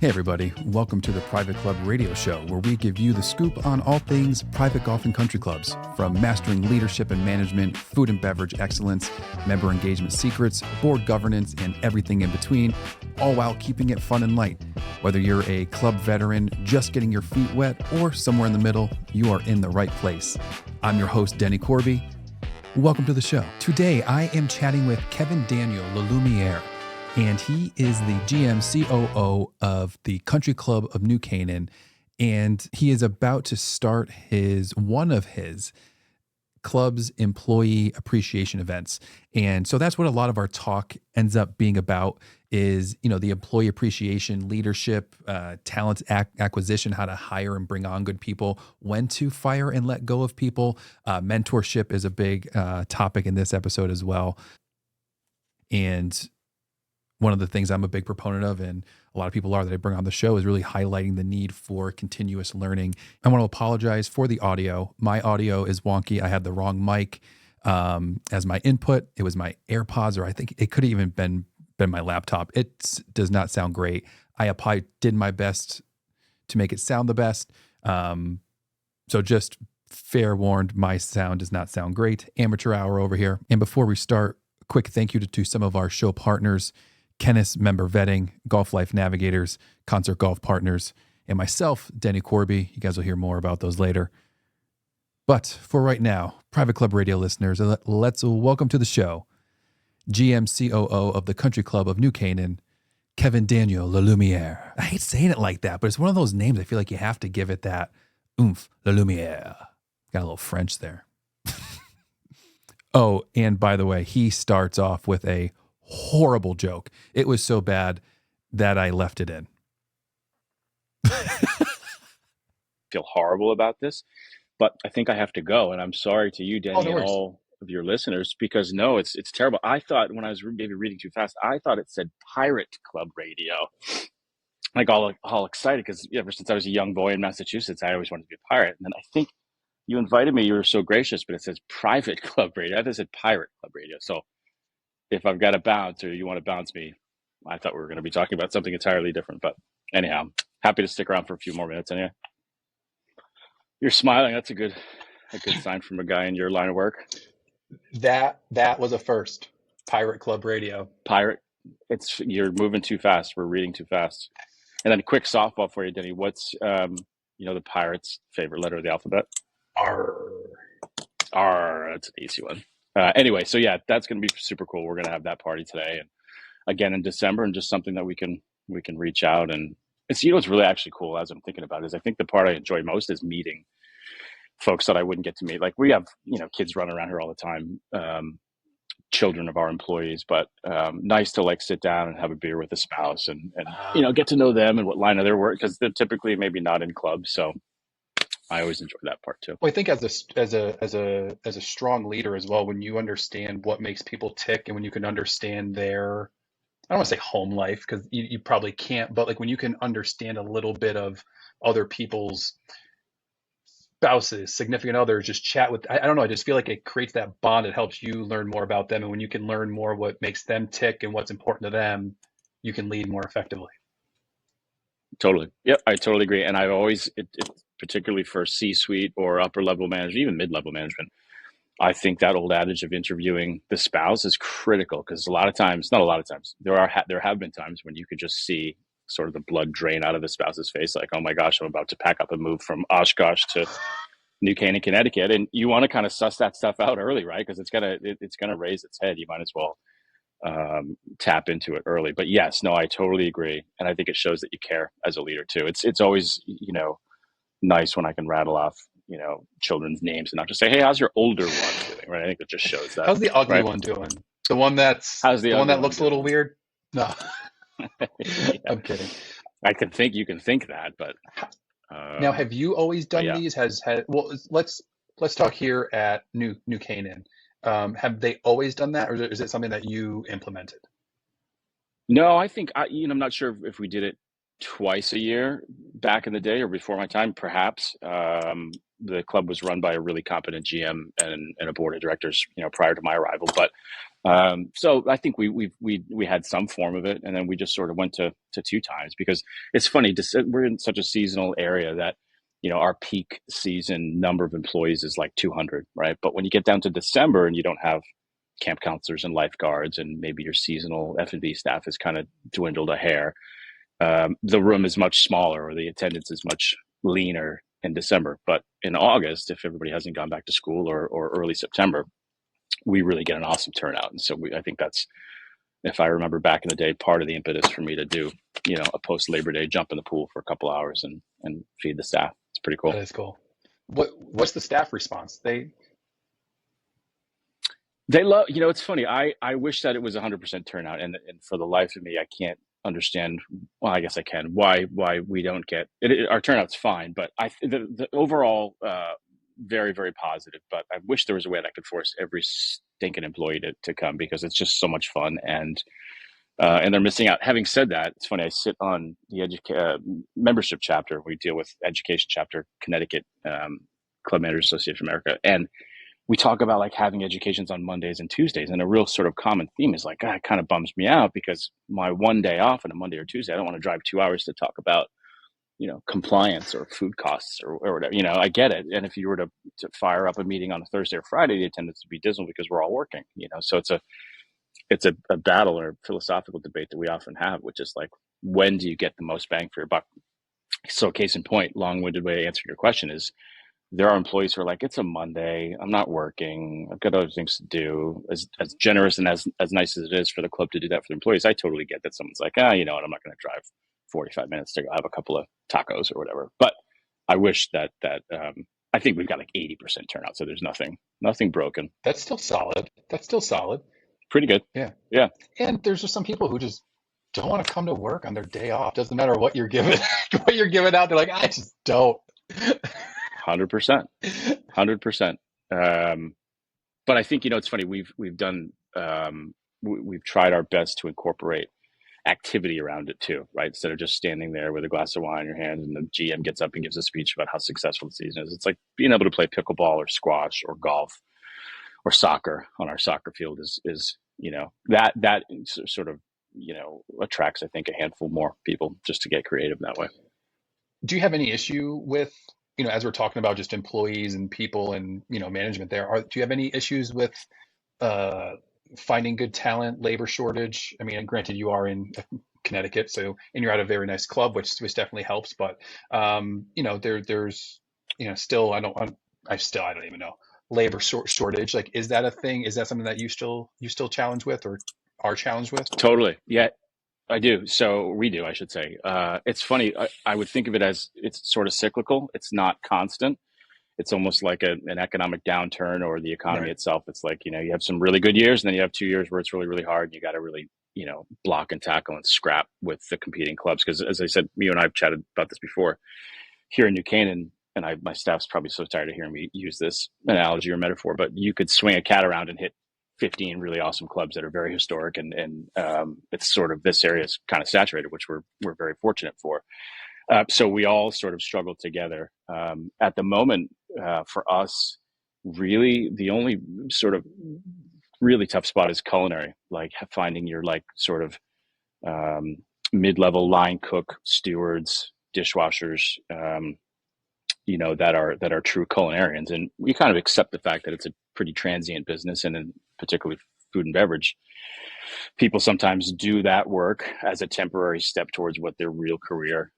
Hey everybody, welcome to the Private Club Radio Show, where we give you the scoop on all things private golf and country clubs, from mastering leadership and management, food and beverage excellence, member engagement secrets, board governance, and everything in between, all while keeping it fun and light. Whether you're a club veteran, just getting your feet wet, or somewhere in the middle, you are in the right place. I'm your host, Denny Corby. Welcome to the show. Today, I am chatting with Kevin Daniel Lelumiere, and he is the GM COO of the Country Club of New Canaan, and he is about to start one of his club's employee appreciation events. And so that's what a lot of our talk ends up being about is, the employee appreciation, leadership, talent acquisition, how to hire and bring on good people, when to fire and let go of people. Mentorship is a big topic in this episode as well. And one of the things I'm a big proponent of, and a lot of people are that I bring on the show, is really highlighting the need for continuous learning. I want to apologize for the audio. My audio is wonky. I had the wrong mic as my input. It was my AirPods, or I think it could have even been my laptop. It does not sound great. I did my best to make it sound the best. So just fair warned, my sound does not sound great. Amateur hour over here. And before we start, quick thank you to some of our show partners: Kennis Member Vetting, Golf Life Navigators, Concert Golf Partners, and myself, Denny Corby. You guys will hear more about those later. But for right now, Private Club Radio listeners, let's welcome to the show GM COO of the Country Club of New Canaan, Kevin Daniel Lelumiere. I hate saying it like that, but it's one of those names I feel like you have to give it that oomph, Lalumiere. Got a little French there. Oh, and by the way, he starts off with a horrible joke. It was so bad that I left it in. Feel horrible about this, but I think I have to go. And I'm sorry to you, Denny, no and all of your listeners, because no, it's terrible. I thought when I was maybe reading too fast, I thought it said Pirate Club Radio. Like all excited, because ever since I was a young boy in Massachusetts, I always wanted to be a pirate. And then I think you invited me. You were so gracious, but it says Private Club Radio. I thought it said Pirate Club Radio. So if I've got to bounce, or you want to bounce me, I thought we were going to be talking about something entirely different. But anyhow, happy to stick around for a few more minutes. Anyway, you're smiling. That's a good sign from a guy in your line of work. That was a first. Pirate Club Radio. Pirate. You're moving too fast. We're reading too fast. And then a quick softball for you, Denny. What's the pirate's favorite letter of the alphabet? R. That's an easy one. Anyway, so yeah, that's going to be super cool. We're going to have that party today, and again in December, and just something that we can reach out. And it's, what's really actually cool, as I'm thinking about it, is I think the part I enjoy most is meeting folks that I wouldn't get to meet. Like, we have, kids running around here all the time, children of our employees, but nice to sit down and have a beer with a spouse and get to know them and what line of their work, because they're typically maybe not in clubs. So I always enjoy that part too. Well, I think as a strong leader as well, when you understand what makes people tick, and when you can understand their, I don't want to say home life, because you probably can't, but when you can understand a little bit of other people's spouses, significant others, just chat with, I don't know, I just feel like it creates that bond. It helps you learn more about them. And when you can learn more what makes them tick and what's important to them, you can lead more effectively. Totally. Yep, I totally agree. And I've always, particularly for C-suite or upper level management, even mid-level management, I think that old adage of interviewing the spouse is critical, because not a lot of times, there have been times when you could just see sort of the blood drain out of the spouse's face, like, oh my gosh, I'm about to pack up and move from Oshkosh to New Canaan, Connecticut. And you want to kind of suss that stuff out early, right? Because it's gonna raise its head. You might as well tap into it early. But yes, no, I totally agree, and I think it shows that you care as a leader too. It's always nice when I can rattle off children's names and not just say, hey, how's your older one doing, right? I think that just shows that. How's the ugly right? one doing? The one that looks a little weird? No. Yeah. I'm kidding. You can think that, but now, have you always done these? Well, let's talk here at New Canaan. Have they always done that, or is it something that you implemented? No, I think I'm not sure if we did it twice a year back in the day or before my time, perhaps. The club was run by a really competent GM and a board of directors, prior to my arrival. But so I think we had some form of it, and then we just sort of went to 2 times, because it's funny. We're in such a seasonal area that our peak season number of employees is like 200, right? But when you get down to December and you don't have camp counselors and lifeguards, and maybe your seasonal F&B staff has kind of dwindled a hair, the room is much smaller, or the attendance is much leaner in December. But in August, if everybody hasn't gone back to school, or early September, we really get an awesome turnout. And so I think that's, if I remember back in the day, part of the impetus for me to do, a post Labor Day jump in the pool for a couple hours and feed the staff. It's pretty cool. That is cool. What's the staff response? They love, it's funny. I wish that it was 100% turnout, and for the life of me, I can't understand. Well, I guess I can. Why we don't get it? Our turnout's fine, but the overall very, very positive. But I wish there was a way that I could force every stinking employee to come, because it's just so much fun, and they're missing out. Having said that, it's funny. I sit on the membership chapter. We deal with education chapter, Connecticut Club Managers Association of America, and we talk about like having educations on Mondays and Tuesdays. And a real sort of common theme is like, God, it kind of bums me out, because my one day off on a Monday or Tuesday, I don't want to drive 2 hours to talk about, compliance or food costs or whatever. I get it. And if you were to fire up a meeting on a Thursday or Friday, the attendance would be dismal, because we're all working, so it's a battle or a philosophical debate that we often have, which is like, when do you get the most bang for your buck? So case in point, long-winded way to answer your question is, there are employees who are like, it's a Monday, I'm not working, I've got other things to do. As generous and as nice as it is for the club to do that for the employees, I totally get that someone's like, you know what, I'm not going to drive 45 minutes to go have a couple of tacos or whatever. But I wish that I think we've got like 80% turnout, so there's nothing broken. That's still solid. Pretty good. Yeah. Yeah. And there's just some people who just don't want to come to work on their day off. Doesn't matter what you're giving, what you're giving out. They're like, I just don't. 100%. 100%. But I think, it's funny. We've done, we've tried our best to incorporate activity around it too, right? Instead of just standing there with a glass of wine in your hand and the GM gets up and gives a speech about how successful the season is. It's like being able to play pickleball or squash or golf or soccer on our soccer field is that sort of, attracts, I think, a handful more people just to get creative that way. Do you have any issue with, as we're talking about just employees and people and, management there, do you have any issues with finding good talent, labor shortage? I mean, granted, you are in Connecticut, and you're at a very nice club, which definitely helps. But there's still I don't even know, labor shortage. Like, is that a thing? Is that something that you still challenge with, or are challenged with? Totally. Yeah, I do. So we do, I should say. It's funny. I would think of it as it's sort of cyclical. It's not constant. It's almost like an economic downturn, or the economy Right. itself. It's like, you have some really good years, and then you have 2 years where it's really, really hard. And you got to really, block and tackle and scrap with the competing clubs. Because as I said, you and I have chatted about this before. Here in New Canaan, and my staff's probably so tired of hearing me use this analogy or metaphor, but you could swing a cat around and hit 15 really awesome clubs that are very historic, and it's sort of, this area is kind of saturated, which we're very fortunate for. So we all sort of struggle together. At the moment, for us, really the only sort of really tough spot is culinary, like finding your like sort of mid-level line cook, stewards, dishwashers, that are true culinarians. And we kind of accept the fact that it's a pretty transient business, and in particularly food and beverage, people sometimes do that work as a temporary step towards what their real career,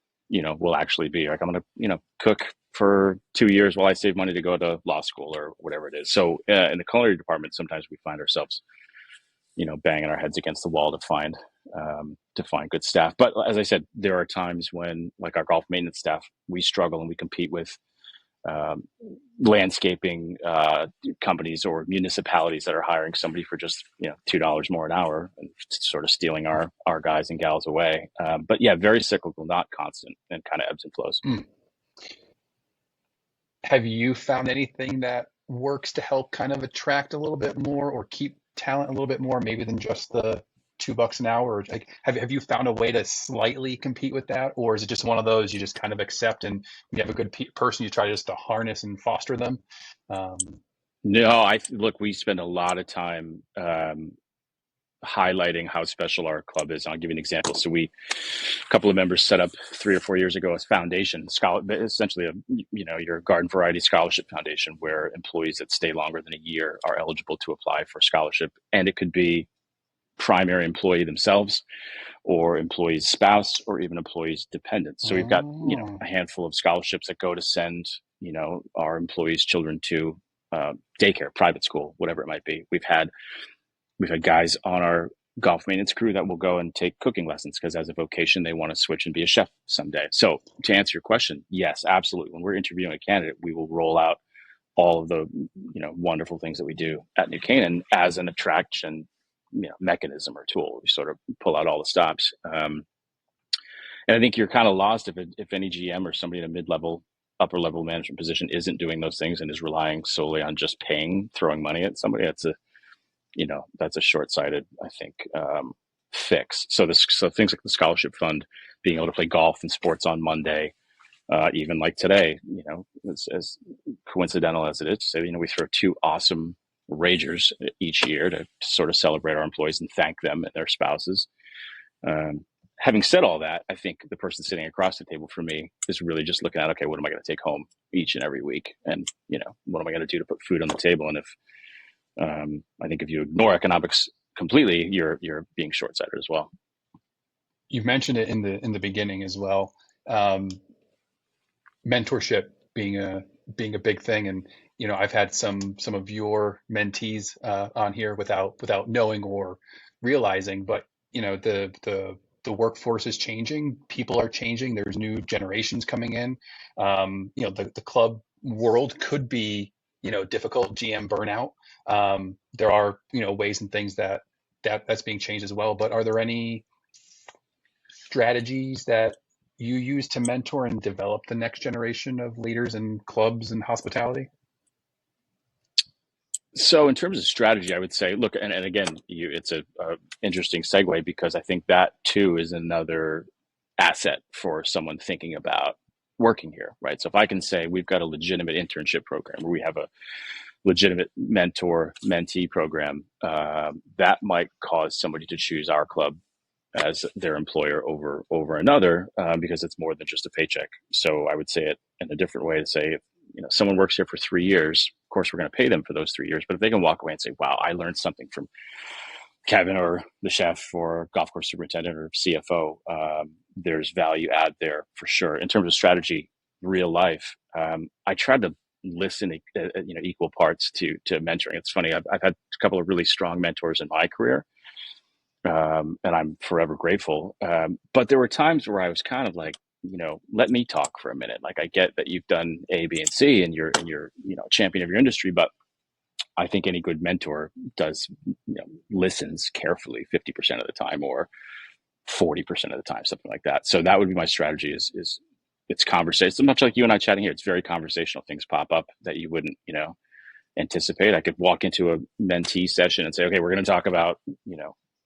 will actually be. Like, I'm going to, cook for 2 years while I save money to go to law school or whatever it is. So in the culinary department, sometimes we find ourselves, banging our heads against the wall to find good staff. But as I said, there are times when, like our golf maintenance staff, we struggle and we compete with landscaping companies or municipalities that are hiring somebody for just $2 more an hour, and sort of stealing our guys and gals away. But yeah, very cyclical, not constant, and kind of ebbs and flows. Have you found anything that works to help kind of attract a little bit more or keep talent a little bit more, maybe than just the $2 an hour? Or like, have you found a way to slightly compete with that, or is it just one of those you just kind of accept, and you have a good person, you try just to harness and foster them? Um, No, look, we spend a lot of time highlighting how special our club is. I'll give you an example. So a couple of members set up 3 or 4 years ago a foundation, essentially your garden variety scholarship foundation, where employees that stay longer than a year are eligible to apply for scholarship. And it could be primary employee themselves, or employee's spouse, or even employee's dependent. So we've got, oh, a handful of scholarships that go to send, our employees' children to daycare, private school, whatever it might be. We've had guys on our golf maintenance crew that will go and take cooking lessons because as a vocation, they want to switch and be a chef someday. So to answer your question, yes, absolutely. When we're interviewing a candidate, we will roll out all of the, wonderful things that we do at New Canaan as an attraction, mechanism or tool. We sort of pull out all the stops. And I think you're kind of lost if any GM or somebody in a mid-level, upper-level management position isn't doing those things and is relying solely on just throwing money at somebody. That's a short-sighted, I think, fix. So things like the scholarship fund, being able to play golf and sports on Monday, even like today, as coincidental as it is to say, we throw 2 awesome ragers each year to sort of celebrate our employees and thank them and their spouses. Having said all that, I think the person sitting across the table for me is really just looking at, okay, what am I going to take home each and every week? And, what am I going to do to put food on the table? And I think if you ignore economics completely, you're being short-sighted as well. you mentioned it in the beginning as well. Mentorship being a big thing, and I've had some of your mentees on here without knowing or realizing, but the workforce is changing, people are changing, there's new generations coming in. The club world could be difficult, GM burnout. There are ways and things that's being changed as well, but are there any strategies that you use to mentor and develop the next generation of leaders in clubs and hospitality? So in terms of strategy, I would say, look, and again, it's a interesting segue, because I think that too is another asset for someone thinking about working here, right? So if I can say we've got a legitimate internship program, where we have a legitimate mentor-mentee program, that might cause somebody to choose our club as their employer over another, because it's more than just a paycheck. So I would say it in a different way, to say, if someone works here for 3 years, of course we're going to pay them for those 3 years. But if they can walk away and say, wow, I learned something from Kevin or the chef or golf course superintendent or CFO, there's value add there for sure. In terms of strategy, real life, I tried to listen, equal parts to mentoring. It's funny, I've had a couple of really strong mentors in my career, and I'm forever grateful. But there were times where I was kind of like, let me talk for a minute. Like, I get that you've done A, B, and C, and you're champion of your industry, but I think any good mentor does, listens carefully 50% of the time, or 40% of the time, something like that. So that would be my strategy. Is it's conversation. It's much like you and I chatting here. It's very conversational. Things pop up that you wouldn't, anticipate. I could walk into a mentee session and say, okay, we're going to talk about,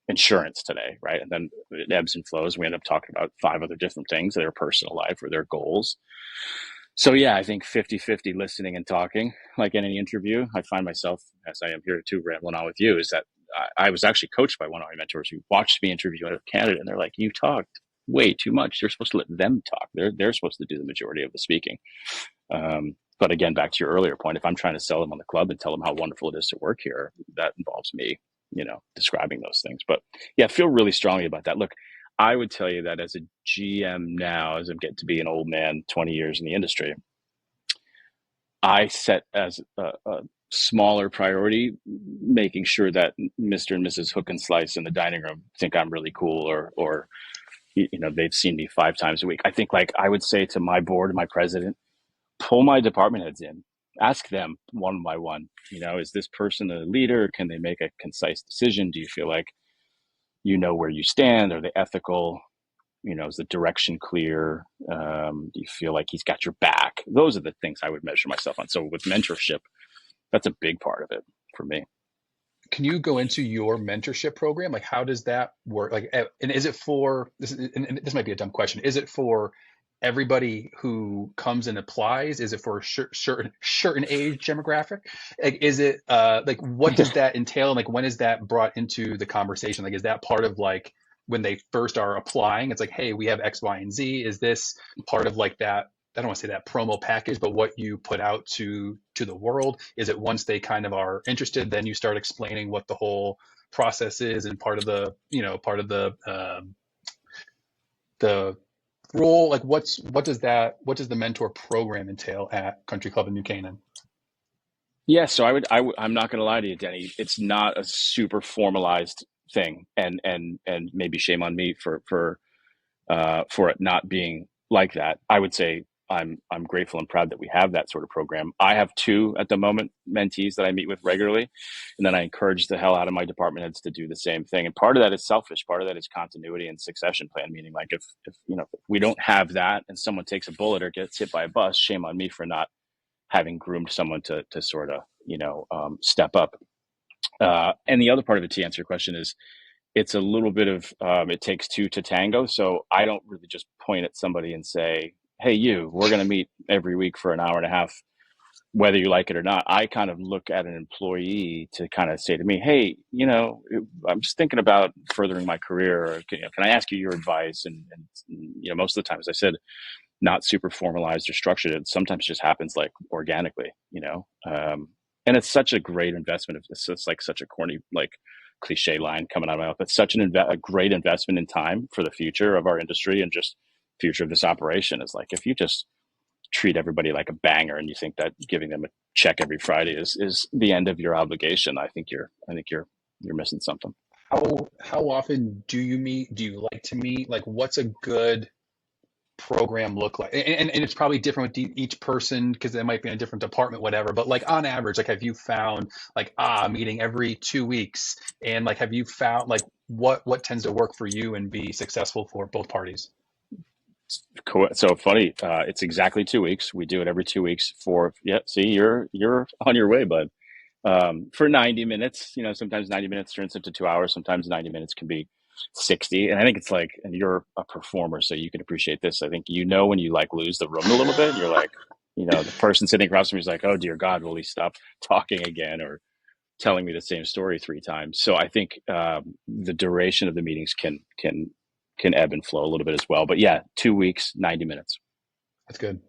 insurance today, right? And then it ebbs and flows. We end up talking about 5 other different things, their personal life or their goals. So yeah, I think 50-50 listening and talking, like in any interview. I find myself, as I am here too, rambling on with you, is that I was actually coached by one of my mentors who watched me interview a candidate, and they're like, you talked way too much. You're supposed to let them talk. They're supposed to do the majority of the speaking. But again, back to your earlier point, if I'm trying to sell them on the club and tell them how wonderful it is to work here, that involves me, describing those things. But yeah, I feel really strongly about that. Look, I would tell you that as a GM now, as I'm getting to be an old man, 20 years in the industry, I set as a smaller priority, making sure that Mr. and Mrs. Hook and Slice in the dining room think I'm really cool, or they've seen me 5 times a week. I think, like, I would say to my board and my president, pull my department heads in, ask them one by one, is this person a leader? Can they make a concise decision? Do you feel like where you stand? Are they ethical? Is the direction clear? Do you feel like he's got your back? Those are the things I would measure myself on. So with mentorship, that's a big part of it for me. can you go into your mentorship program? Like, how does that work? Like, and is it for this? And this might be a dumb question. Is it for everybody who comes and applies? Is it for a certain age demographic? Like, is it like what does that entail? And like, when is that brought into the conversation? Like, is that part of like when they first are applying? It's like, hey, we have X, Y, and Z. Is this part of like that? I don't want to say that promo package, but what you put out to the world? Is it once they kind of are interested, then you start explaining what the whole process is and part of the, part of the role? Like what does the mentor program entail at Country Club in New Canaan? Yeah, so I'm not going to lie to you, Denny. It's not a super formalized thing, and maybe shame on me for it not being like that. I would say I'm grateful and proud that we have that sort of program. I have two at the moment, mentees that I meet with regularly, and then I encourage the hell out of my department heads to do the same thing. And part of that is selfish. Part of that is continuity and succession plan. Meaning, like if we don't have that, and someone takes a bullet or gets hit by a bus, shame on me for not having groomed someone to sort of step up. And the other part of it, to answer your question, is it's a little bit of it takes two to tango. So I don't really just point at somebody and say, hey, we're going to meet every week for an hour and a half, whether you like it or not. I kind of look at an employee to kind of say to me, hey, I'm just thinking about furthering my career. Or, can I ask you your advice? And most of the time, as I said, not super formalized or structured. It sometimes just happens like organically. And it's such a great investment. It's like such a corny, like cliche line coming out of my mouth, but such a great investment in time for the future of our industry and just future of this operation. Is like, if you just treat everybody like a banger and you think that giving them a check every Friday is the end of your obligation, I think you're missing something. How often do you meet? Do you like to meet? Like, what's a good program look like? And it's probably different with each person because they might be in a different department, whatever. But like on average, like have you found like meeting every 2 weeks, and like have you found like what tends to work for you and be successful for both parties? So funny. It's exactly 2 weeks. We do it every 2 weeks for, yeah. See, you're on your way, bud. For 90 minutes, sometimes 90 minutes turns into 2 hours. Sometimes 90 minutes can be 60. And I think it's like, and you're a performer, so you can appreciate this. I think, when you like lose the room a little bit, you're like, the person sitting across from you is like, oh dear God, will he stop talking again or telling me the same story 3 times? So I think the duration of the meetings can ebb and flow a little bit as well. But yeah, 2 weeks, 90 minutes. That's good.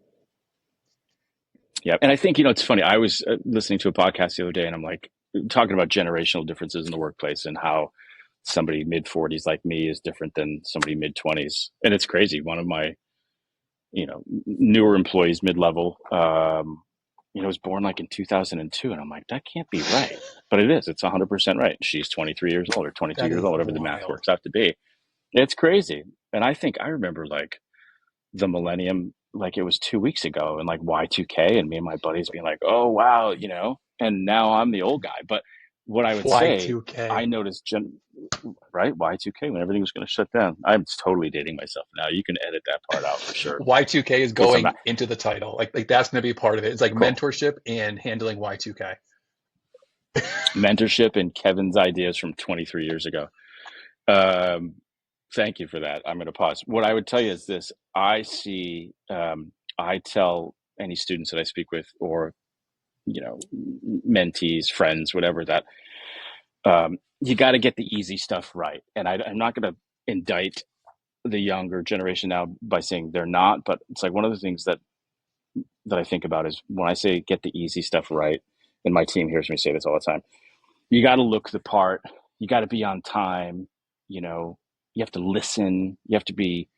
Yeah. And I think, it's funny. I was listening to a podcast the other day and I'm like talking about generational differences in the workplace and how somebody mid 40s like me is different than somebody mid 20s. And it's crazy. One of my, newer employees, mid-level, was born like in 2002. And I'm like, that can't be right. But it is. It's 100% right. She's 23 years old or 22 That years is old, whatever the math wild. works out to be. It's crazy. And I think I remember like the millennium, like it was 2 weeks ago, and like Y2k, and me and my buddies being like, oh wow, and now I'm the old guy. But what I would say, I Y2K. noticed right, Y2k, when everything was going to shut down. I'm totally dating myself now. You can edit that part out for sure. Y2K is It's going into the title. Like that's going to be part of it. It's like cool mentorship and handling Y2K. mentorship and Kevin's ideas from 23 years ago. um Thank you for that. I'm going to pause. What I would tell you is this: I tell any students that I speak with, or mentees, friends, whatever, that you got to get the easy stuff right. And I'm not going to indict the younger generation now by saying they're not, but it's like one of the things that I think about is when I say get the easy stuff right, and my team hears me say this all the time. You got to look the part. You got to be on time. You have to listen. You have to be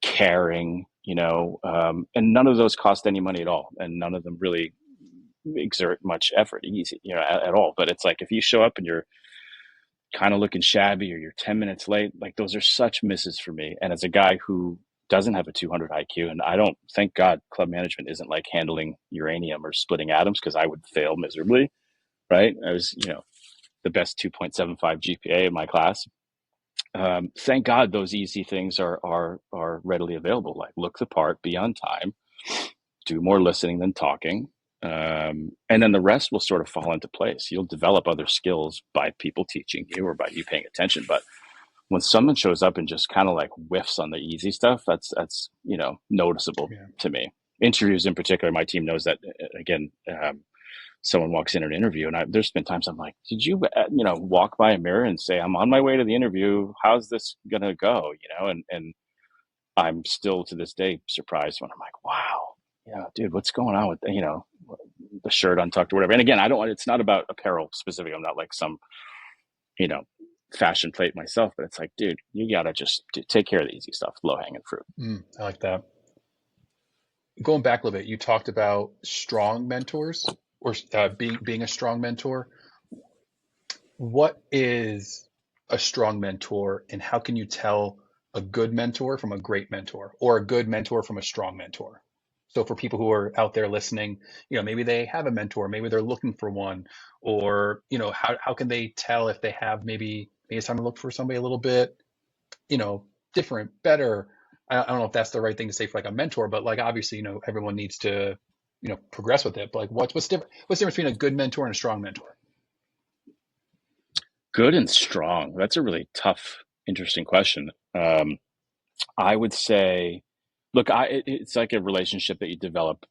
caring. And none of those cost any money at all, and none of them really exert much effort, easy, at all. But it's like if you show up and you're kind of looking shabby or you're 10 minutes late, like those are such misses for me. And as a guy who doesn't have a 200 IQ, and I don't, thank God, club management isn't like handling uranium or splitting atoms, because I would fail miserably. Right? I was, the best 2.75 GPA in my class. Thank God those easy things are readily available. Like look the part, be on time, do more listening than talking. And then the rest will sort of fall into place. You'll develop other skills by people teaching you or by you paying attention. But when someone shows up and just kind of like whiffs on the easy stuff, that's noticeable Yeah. to me. Interviews in particular, my team knows that. Again, someone walks in an interview, and there's been times I'm like, did you walk by a mirror and say, I'm on my way to the interview, how's this gonna go? And I'm still to this day surprised when I'm like, wow, yeah, dude, what's going on with the shirt untucked or whatever. And again, it's not about apparel specific. I'm not like some fashion plate myself, but it's like, dude, you gotta just take care of the easy stuff, low hanging fruit. I like that. Going back a little bit, you talked about strong mentors or being a strong mentor. What is a strong mentor, and how can you tell a good mentor from a great mentor, or a good mentor from a strong mentor? So for people who are out there listening, maybe they have a mentor, maybe they're looking for one, or how can they tell if they have maybe it's time to look for somebody a little bit different, better. I don't know if that's the right thing to say for like a mentor, but like obviously everyone needs to progress with it. But like what's different? What's the difference between a good mentor and a strong mentor? Good and strong. That's a really tough, interesting question. I would say, look, it's like a relationship that you develop,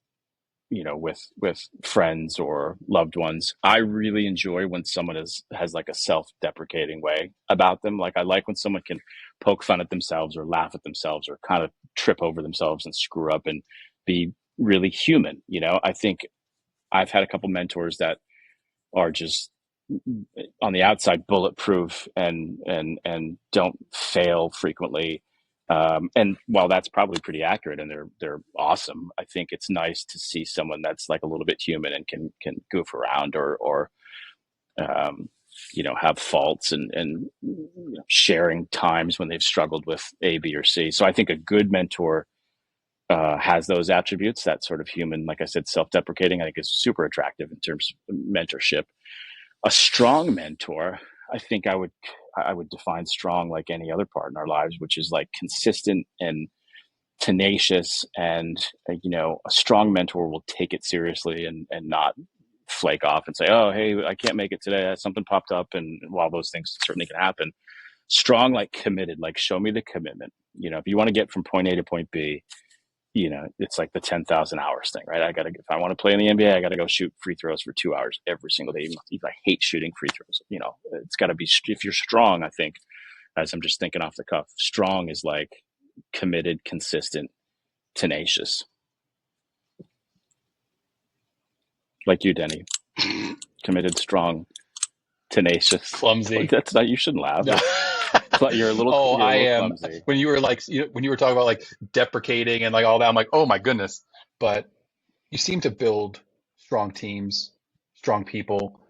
with friends or loved ones. I really enjoy when someone has like a self-deprecating way about them. Like I like when someone can poke fun at themselves or laugh at themselves or kind of trip over themselves and screw up and be really human. I think I've had a couple mentors that are just on the outside bulletproof and don't fail frequently. And while that's probably pretty accurate and they're awesome, I think it's nice to see someone that's like a little bit human and can goof around or have faults and sharing times when they've struggled with A, B, or C. So I think a good mentor has those attributes, that sort of human, like I said, self-deprecating. I think is super attractive in terms of mentorship. A strong mentor, I think I would define strong like any other part in our lives, which is like consistent and tenacious. And a strong mentor will take it seriously and not flake off and say, oh, hey, I can't make it today, something popped up. And while those things certainly can happen, strong, like committed, like show me the commitment. If you want to get from point A to point B, it's like the 10,000 hours thing, right? If I want to play in the NBA, I got to go shoot free throws for 2 hours every single day. Even if I hate shooting free throws, it's got to be, if you're strong, I think, as I'm just thinking off the cuff, strong is like committed, consistent, tenacious. Like you, Denny. Committed, strong, tenacious. Clumsy. That's not, you shouldn't laugh. No. You're a little, oh, you're a I little am. clumsy. When you were like, when you were talking about like deprecating and like all that, I'm like, oh my goodness. But you seem to build strong teams, strong people,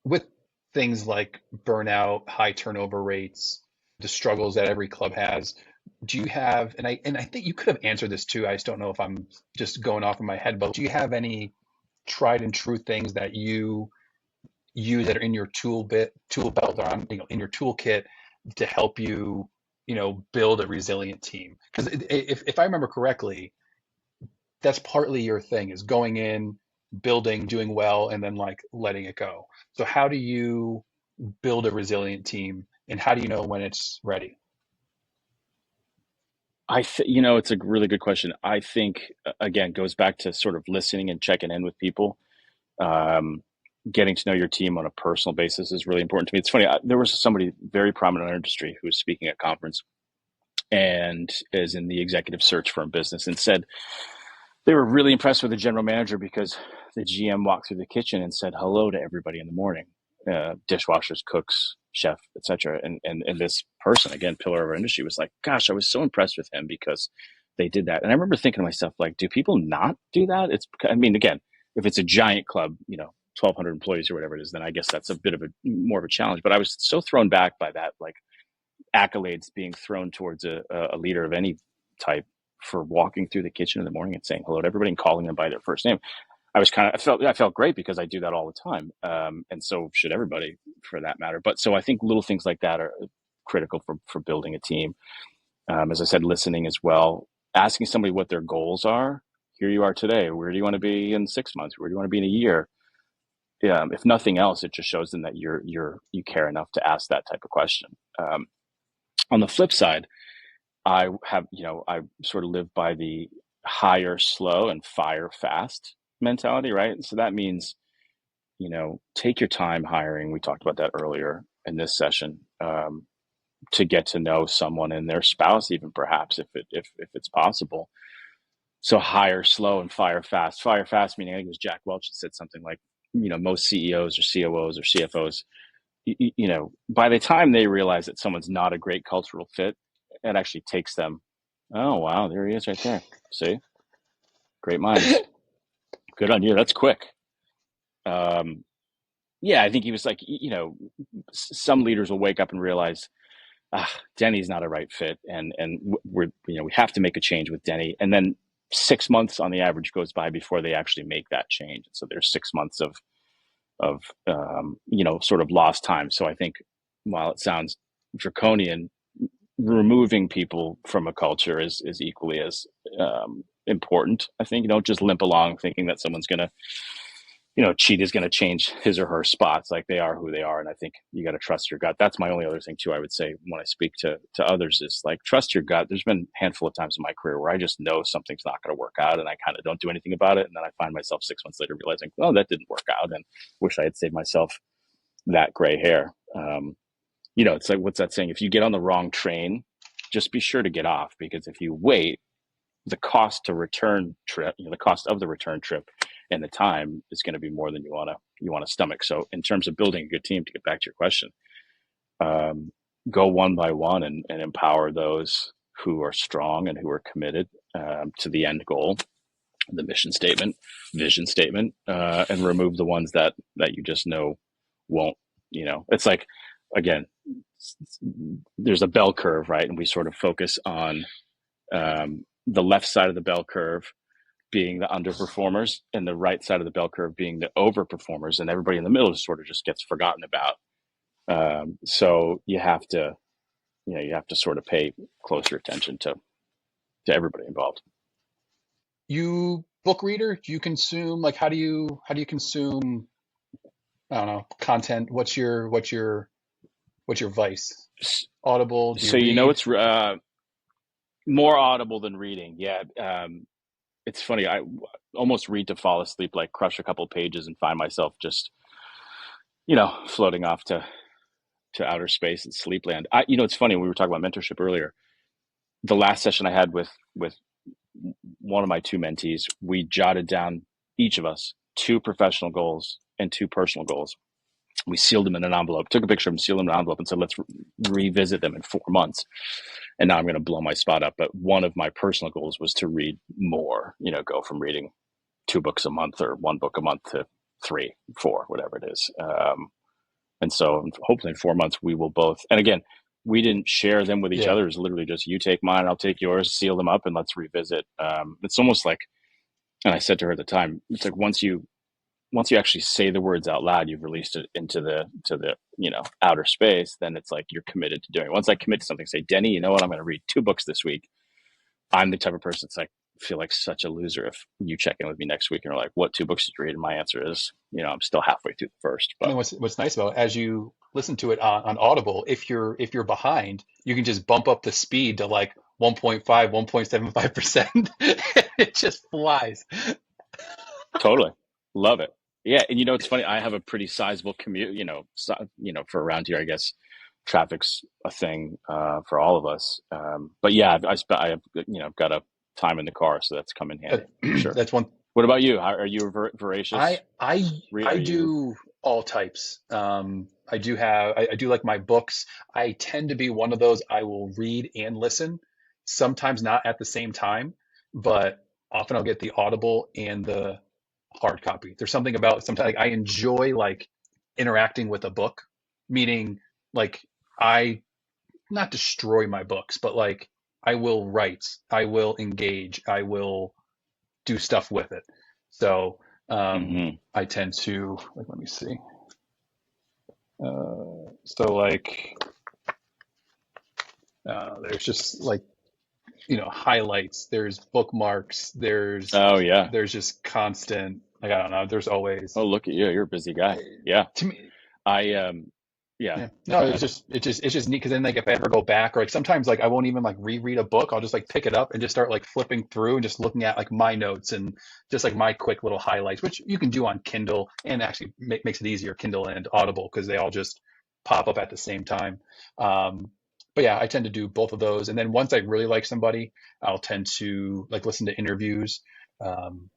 with things like burnout, high turnover rates, the struggles that every club has. Do you have, and I think you could have answered this too. I just don't know if I'm just going off in my head, but do you have any tried and true things that you use that are in your tool belt or in your toolkit to help you, build a resilient team? Because if I remember correctly, that's partly your thing is going in, building, doing well, and then like letting it go. So how do you build a resilient team, and how do you know when it's ready? It's a really good question. I think again goes back to sort of listening and checking in with people. Getting to know your team on a personal basis is really important to me. It's funny. There was somebody very prominent in our industry who was speaking at a conference and is in the executive search firm business and said they were really impressed with the general manager because the GM walked through the kitchen and said hello to everybody in the morning, dishwashers, cooks, chef, etc. And this person, again, pillar of our industry, was like, gosh, I was so impressed with him because they did that. And I remember thinking to myself, like, do people not do that? Again, if it's a giant club, 1,200 employees or whatever it is, then I guess that's a bit of more of a challenge. But I was so thrown back by that, like accolades being thrown towards a leader of any type for walking through the kitchen in the morning and saying hello to everybody and calling them by their first name. I felt great because I do that all the time. And so should everybody for that matter. But so I think little things like that are critical for building a team. As I said, listening as well, asking somebody what their goals are. here you are today. Where do you want to be in 6 months? Where do you want to be in a year? If nothing else, it just shows them that you care enough to ask that type of question. On the flip side, I sort of live by the hire slow and fire fast mentality, right? So that means, take your time hiring. We talked about that earlier in this session, to get to know someone and their spouse, even perhaps if it's possible. So hire slow and fire fast. Fire fast meaning, I think it was Jack Welch that said something like, most CEOs or COOs or CFOs, by the time they realize that someone's not a great cultural fit, it actually takes them, oh, wow, there he is right there. See? Great minds. Good on you. That's quick. Yeah, I think he was like, some leaders will wake up and realize, Denny's not a right fit, and we have to make a change with Denny, and then 6 months on the average goes by before they actually make that change. So there's 6 months of sort of lost time. So I think, while it sounds draconian, removing people from a culture is equally as important. I think, don't just limp along thinking that someone's going to, cheat is going to change his or her spots. Like, they are who they are. And I think you got to trust your gut. That's my only other thing too, I would say, when I speak to others, is like, trust your gut. There's been a handful of times in my career where I just know something's not going to work out and I kind of don't do anything about it. And then I find myself 6 months later realizing, oh, that didn't work out, and wish I had saved myself that gray hair. It's like, what's that saying? If you get on the wrong train, just be sure to get off, because if you wait, the cost of the return trip and the time is going to be more than you want to stomach. So in terms of building a good team, to get back to your question, go one by one and empower those who are strong and who are committed to the end goal, the mission statement, vision statement, and remove the ones that you just know won't. It's like, again, there's a bell curve, right? And we sort of focus on the left side of the bell curve being the underperformers and the right side of the bell curve being the overperformers, and everybody in the middle sort of just gets forgotten about. So you have to sort of pay closer attention to everybody involved. You book reader? Do you consume, like, how do you consume, I don't know, content? What's your vice? Audible? Do you So read? it's more Audible than reading. Yeah. It's funny. I almost read to fall asleep, like crush a couple pages and find myself just, floating off to outer space and sleepland. It's funny. We were talking about mentorship earlier. The last session I had with one of my two mentees, we jotted down, each of us, 2 professional goals and 2 personal goals. We sealed them in an envelope, took a picture of them, sealed them in an envelope, and said, let's revisit them in 4 months. And now I'm going to blow my spot up. But one of my personal goals was to read more, go from reading 2 books a month or 1 book a month to 3, 4, whatever it is. And so hopefully in 4 months we will both, and again, we didn't share them with each other. It was literally just, you take mine, I'll take yours, seal them up, and let's revisit. It's almost like, and I said to her at the time, it's like, once you actually say the words out loud, you've released it into the outer space, then it's like you're committed to doing it. Once I commit to something, say, Denny, you know what, I'm going to read 2 books this week. I'm the type of person that's like, feel like such a loser if you check in with me next week and are like, what 2 books did you read? And my answer is, I'm still halfway through the first. But I mean, what's nice about it, as you listen to it on Audible, if you're behind, you can just bump up the speed to like 1.5, 1.75%. It just flies. totally love it. Yeah, and it's funny. I have a pretty sizable commute. For around here, I guess traffic's a thing for all of us. But yeah, I have got a time in the car, so that's come in handy for sure. That's one. What about you? Are you voracious? I do all types. I do like my books. I tend to be one of those, I will read and listen, sometimes not at the same time, but often I'll get the Audible and the hard copy. There's something about, sometimes, like, I enjoy like interacting with a book, meaning like, I not destroy my books, but like, I will write, I will engage, I will do stuff with it. So I tend to, like, let me see. So like, there's just like, highlights, there's bookmarks, Oh yeah. there's just constant, like, I don't know, there's always, Oh, look at you. You're a busy guy. Yeah. to me, I yeah. yeah, no, Go it's ahead. just neat because then, like, if I ever go back, or like sometimes, like, I won't even like reread a book, I'll just like pick it up and just start like flipping through and just looking at like my notes and just like my quick little highlights, which you can do on Kindle, and actually makes it easier, Kindle and Audible, because they all just pop up at the same time. But yeah, I tend to do both of those, and then once I really like somebody, I'll tend to like listen to interviews, um,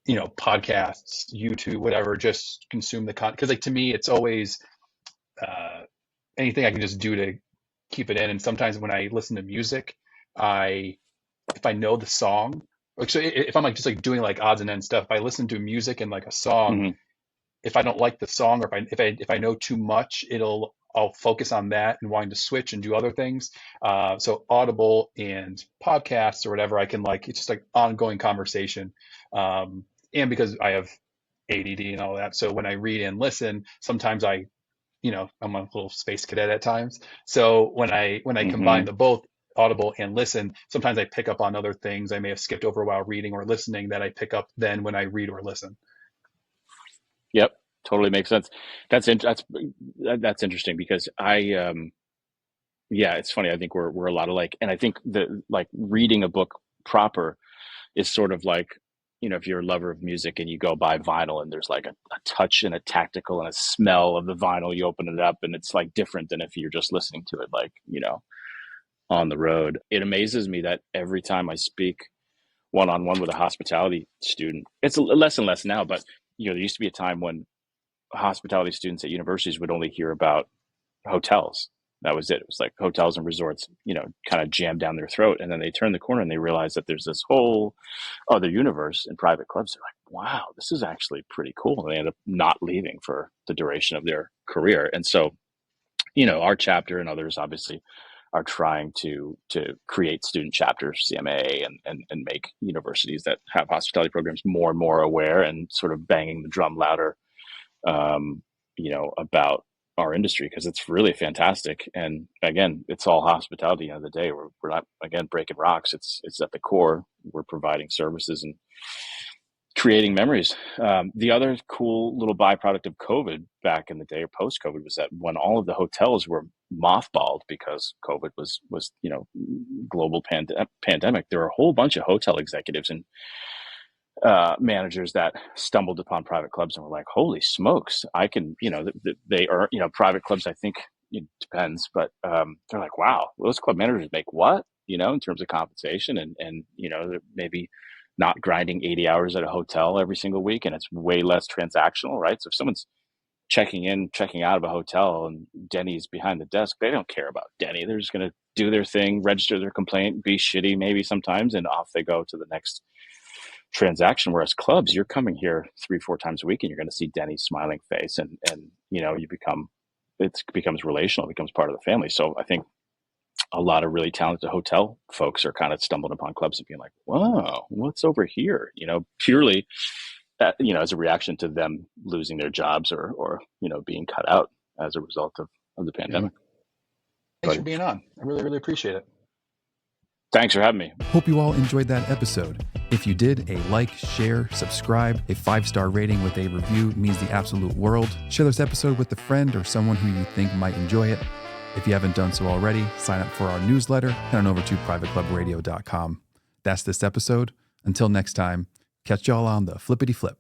podcasts, YouTube, whatever, just consume the content. Because like to me, it's always uh, anything I can just do to keep it in. And sometimes when I listen to music, I if I know the song, like, so if I'm like just like doing like odds and ends stuff, if I listen to music and like a song, Hmm. if I don't like the song, or if I know too much, I'll focus on that and wanting to switch and do other things. So Audible and podcasts or whatever, I can like, it's just like ongoing conversation. And because I have ADD and all that, so when I read and listen, sometimes I'm a little space cadet at times. So when I combine Hmm. the both Audible and listen, sometimes I pick up on other things I may have skipped over while reading or listening that I pick up then when I read or listen. Yep. Totally makes sense. That's interesting because yeah, it's funny. I think we're a lot alike, and I think the like reading a book proper is sort of like, if you're a lover of music and you go buy vinyl and there's like a touch and a tactical and a smell of the vinyl, you open it up and it's like different than if you're just listening to it like, on the road. It amazes me that every time I speak one on one with a hospitality student, it's less and less now, but there used to be a time when hospitality students at universities would only hear about hotels. That was it. It was like hotels and resorts, kind of jammed down their throat. And then they turn the corner and they realize that there's this whole other universe in private clubs. They're like, wow, this is actually pretty cool. And they end up not leaving for the duration of their career. And so, our chapter and others obviously are trying to create student chapters, CMA, and make universities that have hospitality programs more and more aware and sort of banging the drum louder, about our industry, because it's really fantastic. And again, it's all hospitality. At the end of the day, we're not, again, breaking rocks. It's at the core. We're providing services and creating memories. The other cool little byproduct of COVID back in the day, or post COVID, was that when all of the hotels were mothballed because COVID was global pandemic, there were a whole bunch of hotel executives and managers that stumbled upon private clubs and were like, holy smokes, I can, they are, private clubs, I think it depends, but they're like, wow, those club managers make what, in terms of compensation, and they're maybe not grinding 80 hours at a hotel every single week, and it's way less transactional, right? So if someone's checking in, checking out of a hotel and Denny's behind the desk, they don't care about Denny. They're just going to do their thing, register their complaint, be shitty maybe sometimes, and off they go to the next transaction. Whereas clubs, you're coming here 3-4 times a week and you're going to see Denny's smiling face, and it becomes relational, it becomes part of the family. So I think a lot of really talented hotel folks are kind of stumbling upon clubs and being like, wow, what's over here? Purely as a reaction to them losing their jobs, or being cut out as a result of the Yeah. pandemic. Thanks for But being on. I really, really appreciate it. thanks for having me. Hope you all enjoyed that episode. If you did, a like, share, subscribe, a 5-star rating with a review means the absolute world. Share this episode with a friend or someone who you think might enjoy it. If you haven't done so already, sign up for our newsletter. Head on over to privateclubradio.com. That's this episode. Until next time, catch y'all on the flippity flip.